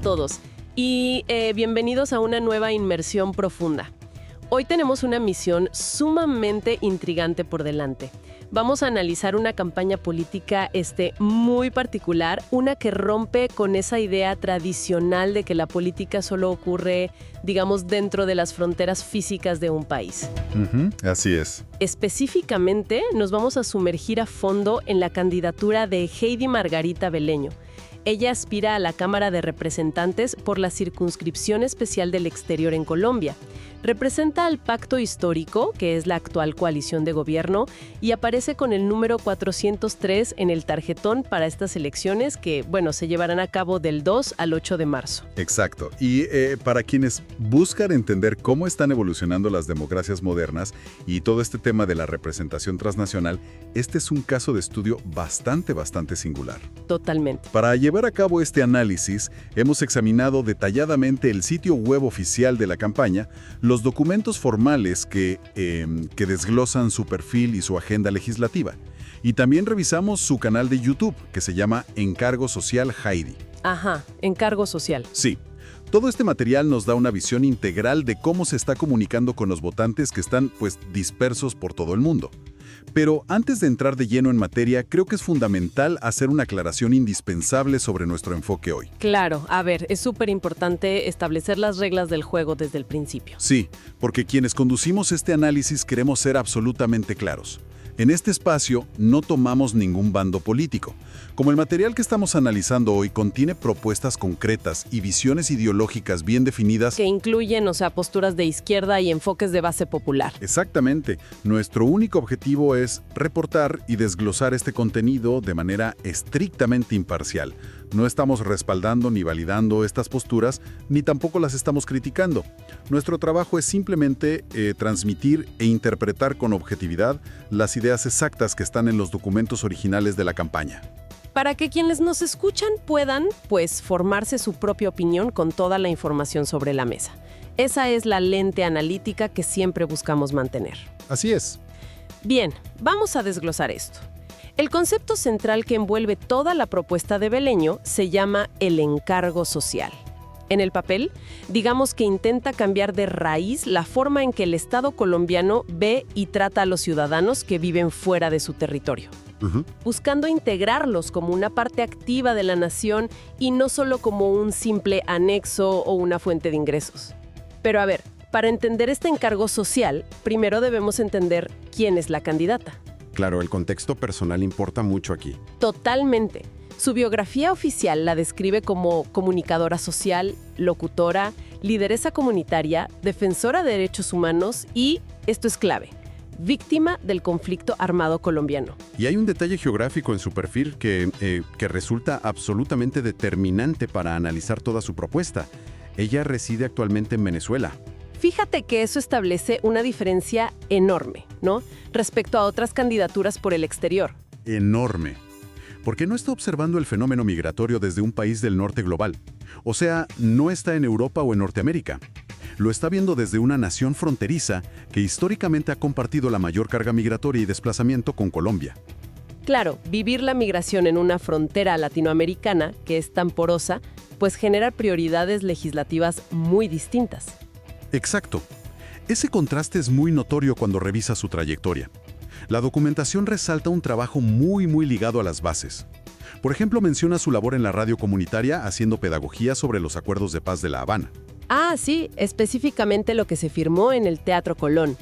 todos y bienvenidos a una nueva inmersión profunda. Hoy tenemos una misión sumamente intrigante por delante. Vamos a analizar una campaña política muy particular, una que rompe con esa idea tradicional de que la política solo ocurre, digamos, dentro de las fronteras físicas de un país. Así es. Específicamente, nos vamos a sumergir a fondo en la candidatura de Heidi Margarita Beleño. Ella aspira a la Cámara de Representantes por la Circunscripción Especial del Exterior en Colombia. Representa al Pacto Histórico, que es la actual coalición de gobierno, y aparece con el número 403 en el tarjetón para estas elecciones que, se llevarán a cabo del 2 al 8 de marzo. Exacto. Y para quienes buscan entender cómo están evolucionando las democracias modernas y todo este tema de la representación transnacional, este es un caso de estudio bastante singular. Totalmente. Para llevar a cabo este análisis, hemos examinado detalladamente el sitio web oficial de la campaña, los documentos formales que desglosan su perfil y su agenda legislativa. Y también revisamos su canal de YouTube, que se llama Encargo Social Heidi. Ajá, Encargo Social. Sí. Todo este material nos da una visión integral de cómo se está comunicando con los votantes que están, dispersos por todo el mundo. Pero antes de entrar de lleno en materia, creo que es fundamental hacer una aclaración indispensable sobre nuestro enfoque hoy. Claro, es súper importante establecer las reglas del juego desde el principio. Sí, porque quienes conducimos este análisis queremos ser absolutamente claros. En este espacio no tomamos ningún bando político. Como el material que estamos analizando hoy contiene propuestas concretas y visiones ideológicas bien definidas... Que incluyen, posturas de izquierda y enfoques de base popular. Exactamente. Nuestro único objetivo es reportar y desglosar este contenido de manera estrictamente imparcial. No estamos respaldando ni validando estas posturas, ni tampoco las estamos criticando. Nuestro trabajo es simplemente transmitir e interpretar con objetividad las ideas exactas que están en los documentos originales de la campaña. Para que quienes nos escuchan puedan, formarse su propia opinión con toda la información sobre la mesa. Esa es la lente analítica que siempre buscamos mantener. Así es. Bien, vamos a desglosar esto. El concepto central que envuelve toda la propuesta de Beleño se llama el encargo social. En el papel, digamos que intenta cambiar de raíz la forma en que el Estado colombiano ve y trata a los ciudadanos que viven fuera de su territorio, buscando integrarlos como una parte activa de la nación y no solo como un simple anexo o una fuente de ingresos. Pero para entender este encargo social, primero debemos entender quién es la candidata. Claro, el contexto personal importa mucho aquí. Totalmente. Su biografía oficial la describe como comunicadora social, locutora, lideresa comunitaria, defensora de derechos humanos y, esto es clave, víctima del conflicto armado colombiano. Y hay un detalle geográfico en su perfil que resulta absolutamente determinante para analizar toda su propuesta. Ella reside actualmente en Venezuela. Fíjate que eso establece una diferencia enorme, ¿no? Respecto a otras candidaturas por el exterior. Enorme. Porque no está observando el fenómeno migratorio desde un país del norte global. O sea, no está en Europa o en Norteamérica. Lo está viendo desde una nación fronteriza que históricamente ha compartido la mayor carga migratoria y desplazamiento con Colombia. Claro, vivir la migración en una frontera latinoamericana, que es tan porosa, genera prioridades legislativas muy distintas. Exacto. Ese contraste es muy notorio cuando revisas su trayectoria. La documentación resalta un trabajo muy ligado a las bases. Por ejemplo, menciona su labor en la radio comunitaria haciendo pedagogía sobre los acuerdos de paz de La Habana. Sí, específicamente lo que se firmó en el Teatro Colón.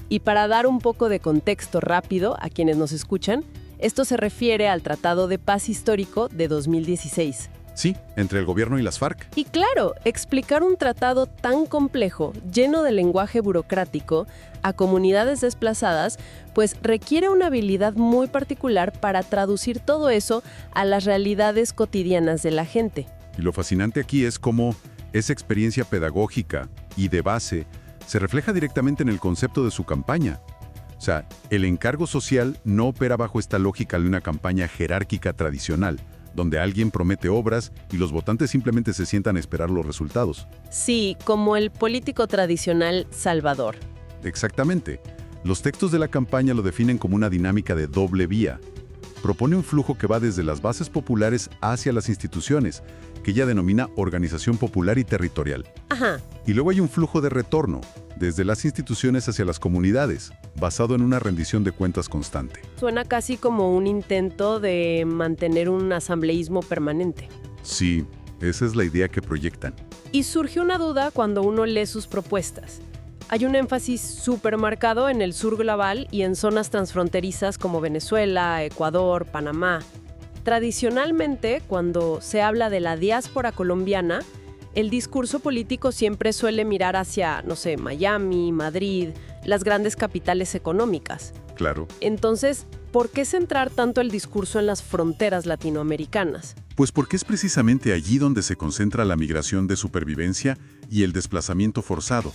Y para dar un poco de contexto rápido a quienes nos escuchan, esto se refiere al Tratado de Paz Histórico de 2016. Sí, entre el gobierno y las FARC. Y claro, explicar un tratado tan complejo, lleno de lenguaje burocrático, a comunidades desplazadas, requiere una habilidad muy particular para traducir todo eso a las realidades cotidianas de la gente. Y lo fascinante aquí es cómo esa experiencia pedagógica y de base se refleja directamente en el concepto de su campaña. O sea, el encargo social no opera bajo esta lógica de una campaña jerárquica tradicional, donde alguien promete obras y los votantes simplemente se sientan a esperar los resultados. Sí, como el político tradicional Salvador. Exactamente. Los textos de la campaña lo definen como una dinámica de doble vía. propone un flujo que va desde las bases populares hacia las instituciones, que ella denomina organización popular y territorial. Ajá. Y luego hay un flujo de retorno, desde las instituciones hacia las comunidades, basado en una rendición de cuentas constante. Suena casi como un intento de mantener un asambleísmo permanente. Sí, esa es la idea que proyectan. Y surge una duda cuando uno lee sus propuestas. Hay un énfasis súper marcado en el sur global y en zonas transfronterizas como Venezuela, Ecuador, Panamá. Tradicionalmente, cuando se habla de la diáspora colombiana, el discurso político siempre suele mirar hacia, no sé, Miami, Madrid, las grandes capitales económicas. Claro. Entonces, ¿por qué centrar tanto el discurso en las fronteras latinoamericanas? Pues porque es precisamente allí donde se concentra la migración de supervivencia y el desplazamiento forzado.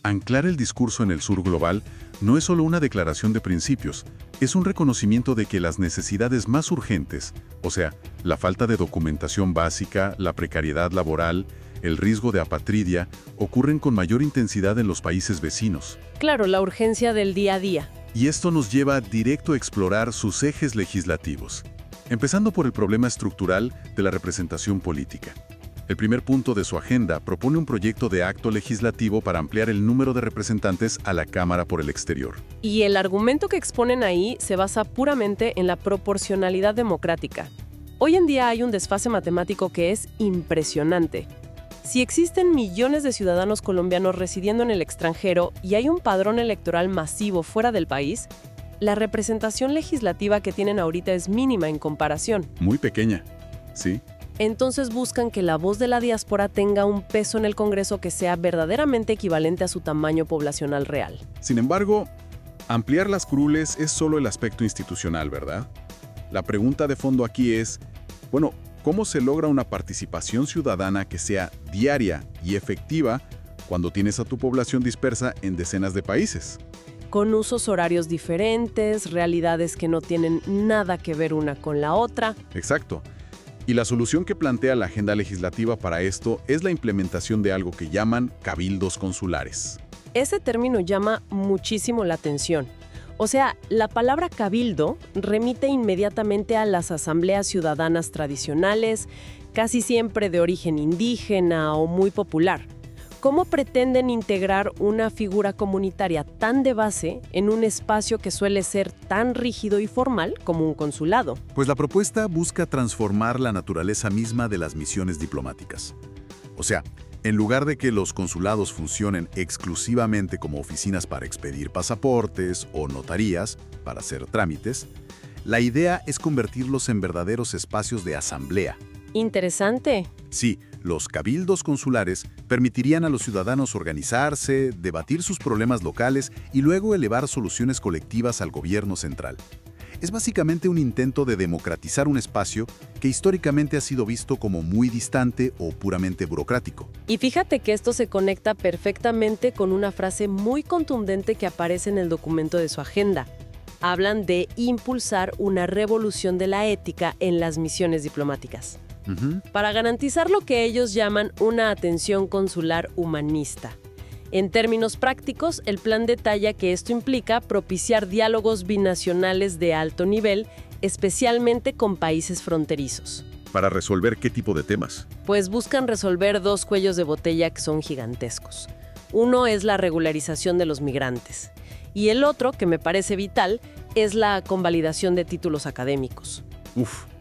Anclar el discurso en el sur global no es solo una declaración de principios, es un reconocimiento de que las necesidades más urgentes, o sea, la falta de documentación básica, la precariedad laboral, el riesgo de apatridia, ocurren con mayor intensidad en los países vecinos. Claro, la urgencia del día a día. Y esto nos lleva directo a explorar sus ejes legislativos, empezando por el problema estructural de la representación política. El primer punto de su agenda propone un proyecto de acto legislativo para ampliar el número de representantes a la Cámara por el exterior. Y el argumento que exponen ahí se basa puramente en la proporcionalidad democrática. Hoy en día hay un desfase matemático que es impresionante. Si existen millones de ciudadanos colombianos residiendo en el extranjero y hay un padrón electoral masivo fuera del país, la representación legislativa que tienen ahorita es mínima en comparación. Muy pequeña, ¿sí? Entonces buscan que la voz de la diáspora tenga un peso en el Congreso que sea verdaderamente equivalente a su tamaño poblacional real. Sin embargo, ampliar las curules es solo el aspecto institucional, ¿verdad? La pregunta de fondo aquí es, bueno, ¿cómo se logra una participación ciudadana que sea diaria y efectiva cuando tienes a tu población dispersa en decenas de países? Con usos horarios diferentes, realidades que no tienen nada que ver una con la otra. Exacto. Y la solución que plantea la agenda legislativa para esto es la implementación de algo que llaman cabildos consulares. Ese término llama muchísimo la atención. O sea, la palabra cabildo remite inmediatamente a las asambleas ciudadanas tradicionales, casi siempre de origen indígena o muy popular. ¿Cómo pretenden integrar una figura comunitaria tan de base en un espacio que suele ser tan rígido y formal como un consulado? Pues la propuesta busca transformar la naturaleza misma de las misiones diplomáticas. O sea, en lugar de que los consulados funcionen exclusivamente como oficinas para expedir pasaportes o notarías para hacer trámites, la idea es convertirlos en verdaderos espacios de asamblea. Interesante. Sí, los cabildos consulares permitirían a los ciudadanos organizarse, debatir sus problemas locales y luego elevar soluciones colectivas al gobierno central. Es básicamente un intento de democratizar un espacio que históricamente ha sido visto como muy distante o puramente burocrático. Y fíjate que esto se conecta perfectamente con una frase muy contundente que aparece en el documento de su agenda. Hablan de impulsar una revolución de la ética en las misiones diplomáticas, para garantizar lo que ellos llaman una atención consular humanista. En términos prácticos, el plan detalla que esto implica propiciar diálogos binacionales de alto nivel, especialmente con países fronterizos. ¿Para resolver qué tipo de temas? Pues buscan resolver dos cuellos de botella que son gigantescos. Uno es la regularización de los migrantes y el otro, que me parece vital, es la convalidación de títulos académicos.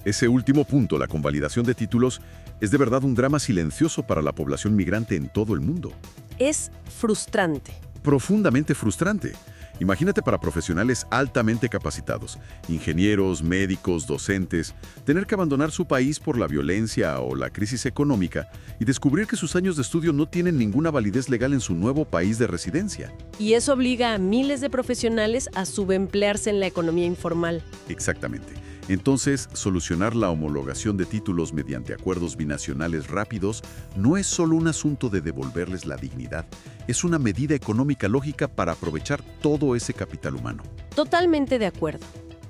Ese último punto, la convalidación de títulos, es de verdad un drama silencioso para la población migrante en todo el mundo. Es frustrante. Profundamente frustrante. Imagínate para profesionales altamente capacitados, ingenieros, médicos, docentes, tener que abandonar su país por la violencia o la crisis económica y descubrir que sus años de estudio no tienen ninguna validez legal en su nuevo país de residencia. Y eso obliga a miles de profesionales a subemplearse en la economía informal. Exactamente. Entonces, solucionar la homologación de títulos mediante acuerdos binacionales rápidos no es solo un asunto de devolverles la dignidad, es una medida económica lógica para aprovechar todo ese capital humano. Totalmente de acuerdo.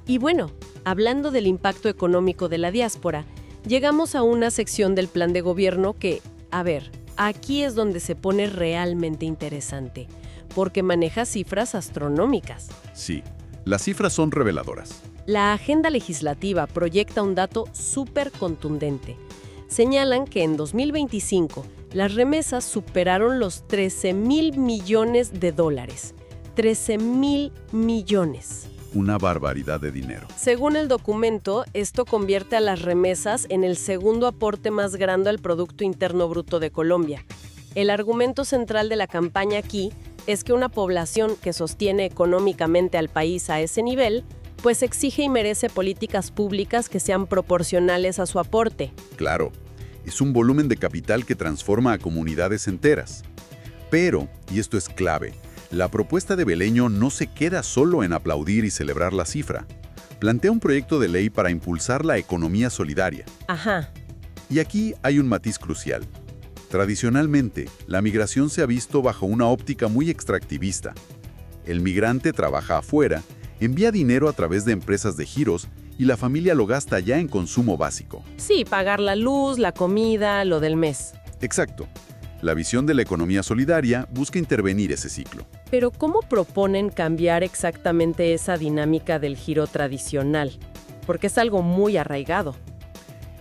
Y bueno, hablando del impacto económico de la diáspora, llegamos a una sección del plan de gobierno que, aquí es donde se pone realmente interesante, porque maneja cifras astronómicas. Sí, las cifras son reveladoras. La agenda legislativa proyecta un dato súper contundente. Señalan que en 2025 las remesas superaron los 13,000 millones de dólares. 13,000 millones. Una barbaridad de dinero. Según el documento, esto convierte a las remesas en el segundo aporte más grande al Producto Interno Bruto de Colombia. El argumento central de la campaña aquí es que una población que sostiene económicamente al país a ese nivel, pues exige y merece políticas públicas que sean proporcionales a su aporte. Claro, es un volumen de capital que transforma a comunidades enteras. Pero, y esto es clave, la propuesta de Beleño no se queda solo en aplaudir y celebrar la cifra. Plantea un proyecto de ley para impulsar la economía solidaria. Ajá. Y aquí hay un matiz crucial. Tradicionalmente, la migración se ha visto bajo una óptica muy extractivista. El migrante trabaja afuera, envía dinero a través de empresas de giros y la familia lo gasta ya en consumo básico. Sí, pagar la luz, la comida, lo del mes. Exacto. La visión de la economía solidaria busca intervenir ese ciclo. Pero ¿cómo proponen cambiar exactamente esa dinámica del giro tradicional? Porque es algo muy arraigado.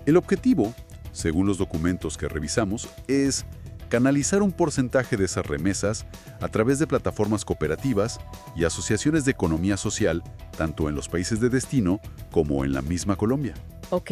El objetivo, según los documentos que revisamos, es canalizar un porcentaje de esas remesas a través de plataformas cooperativas y asociaciones de economía social, tanto en los países de destino como en la misma Colombia. Ok.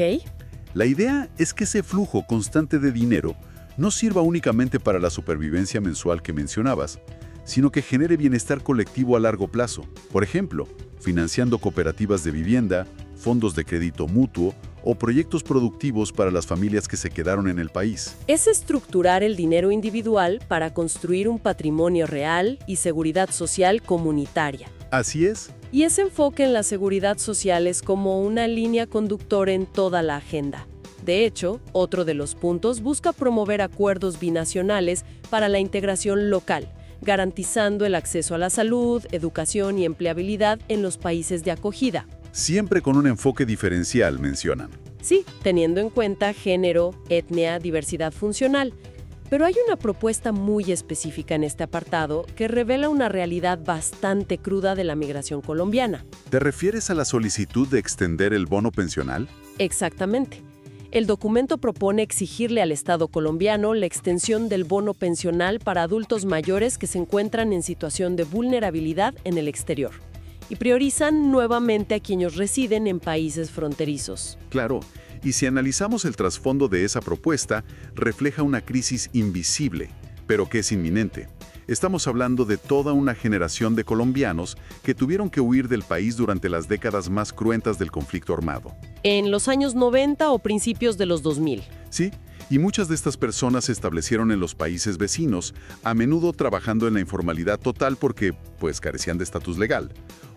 La idea es que ese flujo constante de dinero no sirva únicamente para la supervivencia mensual que mencionabas, sino que genere bienestar colectivo a largo plazo. Por ejemplo, financiando cooperativas de vivienda, fondos de crédito mutuo o proyectos productivos para las familias que se quedaron en el país. Es estructurar el dinero individual para construir un patrimonio real y seguridad social comunitaria. Así es. Y ese enfoque en la seguridad social es como una línea conductora en toda la agenda. De hecho, otro de los puntos busca promover acuerdos binacionales para la integración local, garantizando el acceso a la salud, educación y empleabilidad en los países de acogida. Siempre con un enfoque diferencial, mencionan. Sí, teniendo en cuenta género, etnia, diversidad funcional. Pero hay una propuesta muy específica en este apartado que revela una realidad bastante cruda de la migración colombiana. ¿Te refieres a la solicitud de extender el bono pensional? Exactamente. El documento propone exigirle al Estado colombiano la extensión del bono pensional para adultos mayores que se encuentran en situación de vulnerabilidad en el exterior. Y priorizan nuevamente a quienes residen en países fronterizos. Claro, y si analizamos el trasfondo de esa propuesta, refleja una crisis invisible, pero que es inminente. Estamos hablando de toda una generación de colombianos que tuvieron que huir del país durante las décadas más cruentas del conflicto armado. En los años 90 o principios de los 2000. Sí, y muchas de estas personas se establecieron en los países vecinos, a menudo trabajando en la informalidad total porque, pues, carecían de estatus legal.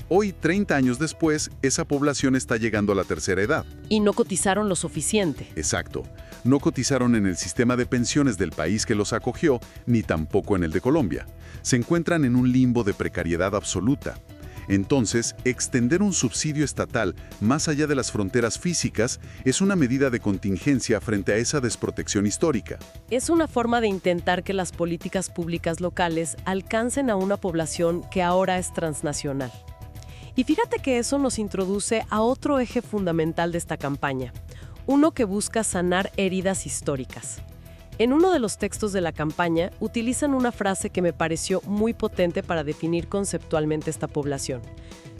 Hoy, 30 años después, esa población está llegando a la tercera edad. Y no cotizaron lo suficiente. Exacto. No cotizaron en el sistema de pensiones del país que los acogió, ni tampoco en el de Colombia. Se encuentran en un limbo de precariedad absoluta. Entonces, extender un subsidio estatal más allá de las fronteras físicas es una medida de contingencia frente a esa desprotección histórica. Es una forma de intentar que las políticas públicas locales alcancen a una población que ahora es transnacional. Y fíjate que eso nos introduce a otro eje fundamental de esta campaña, uno que busca sanar heridas históricas. En uno de los textos de la campaña utilizan una frase que me pareció muy potente para definir conceptualmente esta población.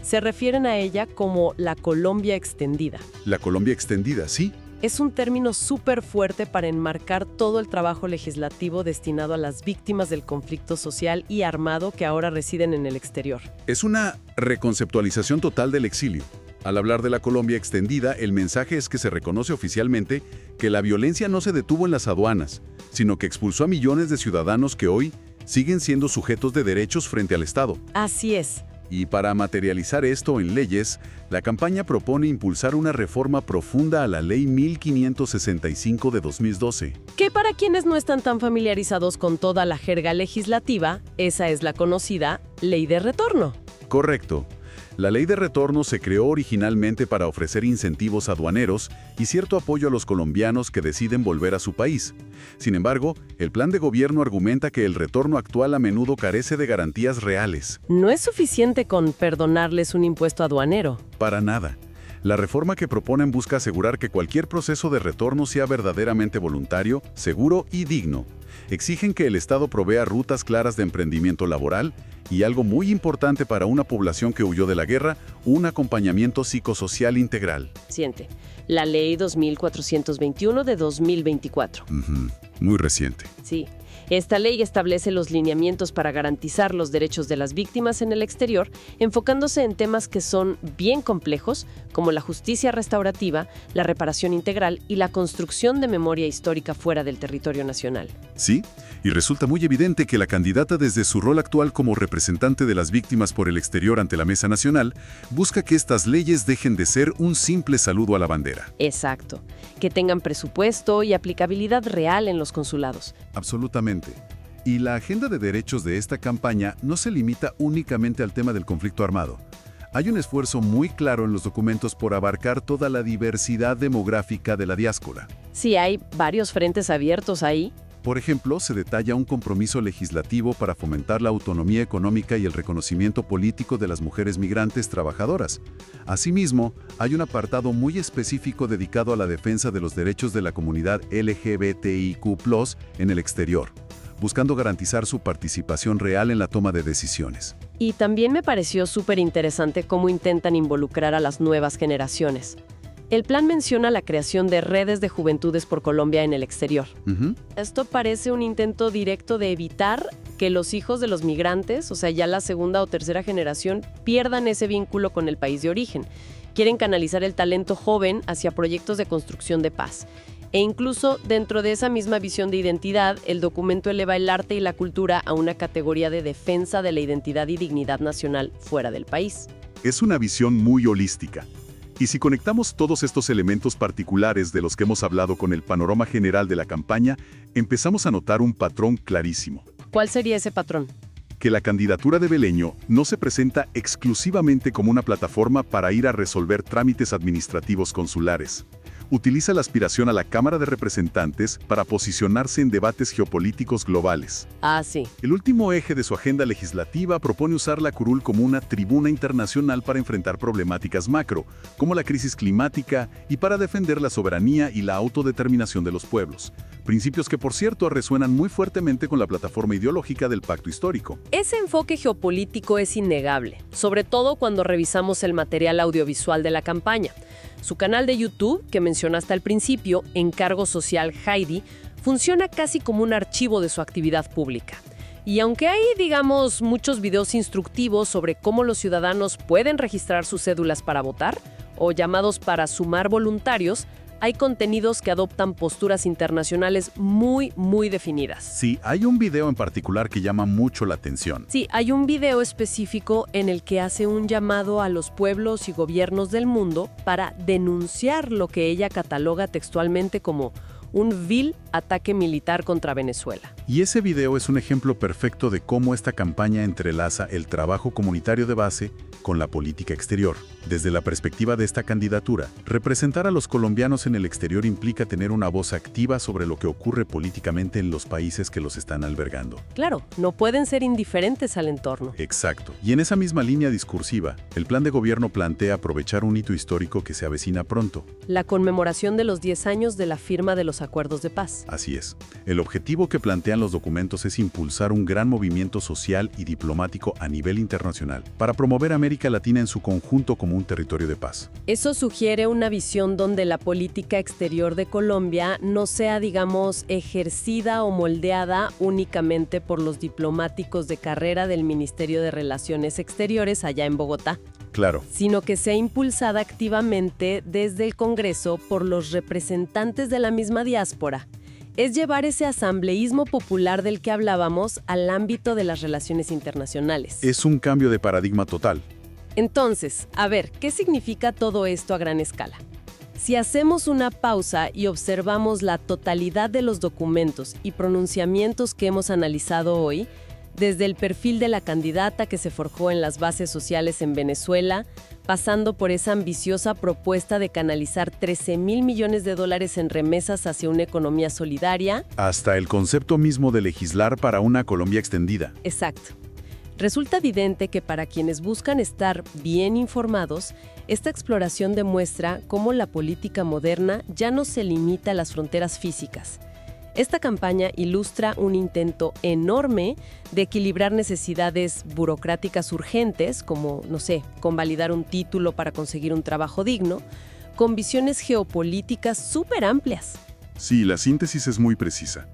Se refieren a ella como la Colombia extendida. La Colombia extendida, sí. Es un término súper fuerte para enmarcar todo el trabajo legislativo destinado a las víctimas del conflicto social y armado que ahora residen en el exterior. Es una reconceptualización total del exilio. Al hablar de la Colombia extendida, el mensaje es que se reconoce oficialmente que la violencia no se detuvo en las aduanas, sino que expulsó a millones de ciudadanos que hoy siguen siendo sujetos de derechos frente al Estado. Así es. Y para materializar esto en leyes, la campaña propone impulsar una reforma profunda a la Ley 1565 de 2012. Que para quienes no están tan familiarizados con toda la jerga legislativa, esa es la conocida Ley de Retorno. Correcto. La Ley de Retorno se creó originalmente para ofrecer incentivos aduaneros y cierto apoyo a los colombianos que deciden volver a su país. Sin embargo, el plan de gobierno argumenta que el retorno actual a menudo carece de garantías reales. No es suficiente con perdonarles un impuesto aduanero. Para nada. La reforma que proponen busca asegurar que cualquier proceso de retorno sea verdaderamente voluntario, seguro y digno. Exigen que el Estado provea rutas claras de emprendimiento laboral y, algo muy importante para una población que huyó de la guerra, un acompañamiento psicosocial integral. Siente, la Ley 2421 de 2024. Muy reciente. Sí. Esta ley establece los lineamientos para garantizar los derechos de las víctimas en el exterior, enfocándose en temas que son bien complejos, como la justicia restaurativa, la reparación integral y la construcción de memoria histórica fuera del territorio nacional. Sí, y resulta muy evidente que la candidata, desde su rol actual como representante de las víctimas por el exterior ante la Mesa Nacional, busca que estas leyes dejen de ser un simple saludo a la bandera. Exacto. Que tengan presupuesto y aplicabilidad real en los consulados. Absolutamente. Y la agenda de derechos de esta campaña no se limita únicamente al tema del conflicto armado. Hay un esfuerzo muy claro en los documentos por abarcar toda la diversidad demográfica de la diáspora. Sí, hay varios frentes abiertos ahí. Por ejemplo, se detalla un compromiso legislativo para fomentar la autonomía económica y el reconocimiento político de las mujeres migrantes trabajadoras. Asimismo, hay un apartado muy específico dedicado a la defensa de los derechos de la comunidad LGBTIQ+ en el exterior, buscando garantizar su participación real en la toma de decisiones. Y también me pareció súper interesante cómo intentan involucrar a las nuevas generaciones. El plan menciona la creación de redes de juventudes por Colombia en el exterior. Esto parece un intento directo de evitar que los hijos de los migrantes, o sea, ya la segunda o tercera generación, pierdan ese vínculo con el país de origen. Quieren canalizar el talento joven hacia proyectos de construcción de paz. E incluso dentro de esa misma visión de identidad, el documento eleva el arte y la cultura a una categoría de defensa de la identidad y dignidad nacional fuera del país. Es una visión muy holística. Y si conectamos todos estos elementos particulares de los que hemos hablado con el panorama general de la campaña, empezamos a notar un patrón clarísimo. ¿Cuál sería ese patrón? Que la candidatura de Beleño no se presenta exclusivamente como una plataforma para ir a resolver trámites administrativos consulares. Utiliza la aspiración a la Cámara de Representantes para posicionarse en debates geopolíticos globales. Ah, sí. El último eje de su agenda legislativa propone usar la curul como una tribuna internacional para enfrentar problemáticas macro, como la crisis climática, y para defender la soberanía y la autodeterminación de los pueblos. Principios que, por cierto, resuenan muy fuertemente con la plataforma ideológica del Pacto Histórico. Ese enfoque geopolítico es innegable, sobre todo cuando revisamos el material audiovisual de la campaña. Su canal de YouTube, que mencionaste al principio, Encargo Social Heidi, funciona casi como un archivo de su actividad pública. Y aunque hay, digamos, muchos videos instructivos sobre cómo los ciudadanos pueden registrar sus cédulas para votar, o llamados para sumar voluntarios, hay contenidos que adoptan posturas internacionales muy definidas. Sí, hay un video en particular que llama mucho la atención. Sí, hay un video específico en el que hace un llamado a los pueblos y gobiernos del mundo para denunciar lo que ella cataloga textualmente como un vil ataque militar contra Venezuela. Y ese video es un ejemplo perfecto de cómo esta campaña entrelaza el trabajo comunitario de base con la política exterior. Desde la perspectiva de esta candidatura, representar a los colombianos en el exterior implica tener una voz activa sobre lo que ocurre políticamente en los países que los están albergando. Claro, no pueden ser indiferentes al entorno. Exacto. Y en esa misma línea discursiva, el plan de gobierno plantea aprovechar un hito histórico que se avecina pronto. La conmemoración de los 10 años de la firma de los acuerdos de paz. Así es. El objetivo que plantean los documentos es impulsar un gran movimiento social y diplomático a nivel internacional para promover América Latina en su conjunto como un territorio de paz. Eso sugiere una visión donde la política exterior de Colombia no sea, digamos, ejercida o moldeada únicamente por los diplomáticos de carrera del Ministerio de Relaciones Exteriores allá en Bogotá. Claro. Sino que sea impulsada activamente desde el Congreso por los representantes de la misma diáspora. Es llevar ese asambleísmo popular del que hablábamos al ámbito de las relaciones internacionales. Es un cambio de paradigma total. Entonces, a ver, ¿qué significa todo esto a gran escala? Si hacemos una pausa y observamos la totalidad de los documentos y pronunciamientos que hemos analizado hoy, desde el perfil de la candidata que se forjó en las bases sociales en Venezuela, pasando por esa ambiciosa propuesta de canalizar $13,000 millones en remesas hacia una economía solidaria, hasta el concepto mismo de legislar para una Colombia extendida. Exacto. Resulta evidente que para quienes buscan estar bien informados, esta exploración demuestra cómo la política moderna ya no se limita a las fronteras físicas. Esta campaña ilustra un intento enorme de equilibrar necesidades burocráticas urgentes, como, no sé, convalidar un título para conseguir un trabajo digno, con visiones geopolíticas súper amplias. Sí, la síntesis es muy precisa.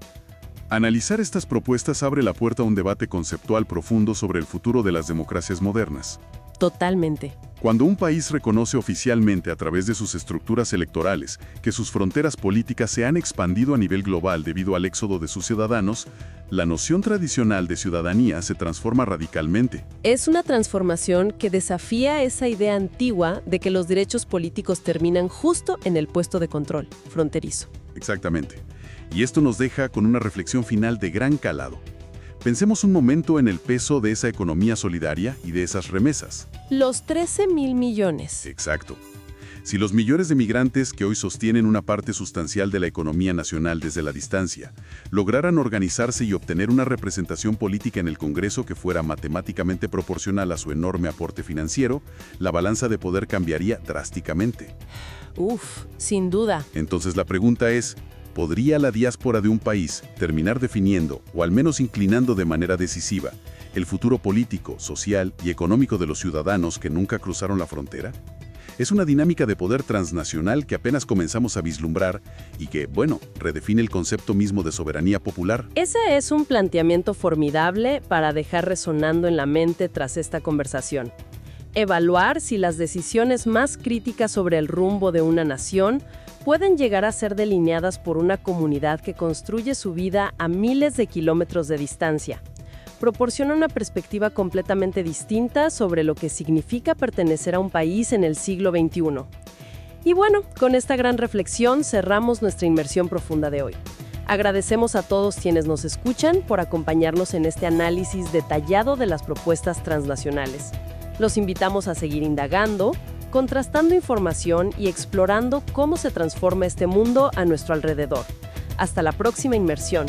Analizar estas propuestas abre la puerta a un debate conceptual profundo sobre el futuro de las democracias modernas. Totalmente. Cuando un país reconoce oficialmente a través de sus estructuras electorales que sus fronteras políticas se han expandido a nivel global debido al éxodo de sus ciudadanos, la noción tradicional de ciudadanía se transforma radicalmente. Es una transformación que desafía esa idea antigua de que los derechos políticos terminan justo en el puesto de control fronterizo. Exactamente. Y esto nos deja con una reflexión final de gran calado. Pensemos un momento en el peso de esa economía solidaria y de esas remesas. Los 13.000 millones. Exacto. Si los millones de migrantes que hoy sostienen una parte sustancial de la economía nacional desde la distancia lograran organizarse y obtener una representación política en el Congreso que fuera matemáticamente proporcional a su enorme aporte financiero, la balanza de poder cambiaría drásticamente. Uf, sin duda. Entonces la pregunta es, ¿podría la diáspora de un país terminar definiendo, o al menos inclinando de manera decisiva, el futuro político, social y económico de los ciudadanos que nunca cruzaron la frontera? Es una dinámica de poder transnacional que apenas comenzamos a vislumbrar y que, bueno, redefine el concepto mismo de soberanía popular. Ese es un planteamiento formidable para dejar resonando en la mente tras esta conversación. Evaluar si las decisiones más críticas sobre el rumbo de una nación pueden llegar a ser delineadas por una comunidad que construye su vida a miles de kilómetros de distancia. Proporciona una perspectiva completamente distinta sobre lo que significa pertenecer a un país en el siglo XXI. Y bueno, con esta gran reflexión cerramos nuestra inmersión profunda de hoy. Agradecemos a todos quienes nos escuchan por acompañarnos en este análisis detallado de las propuestas transnacionales. Los invitamos a seguir indagando, contrastando información y explorando cómo se transforma este mundo a nuestro alrededor. Hasta la próxima inmersión.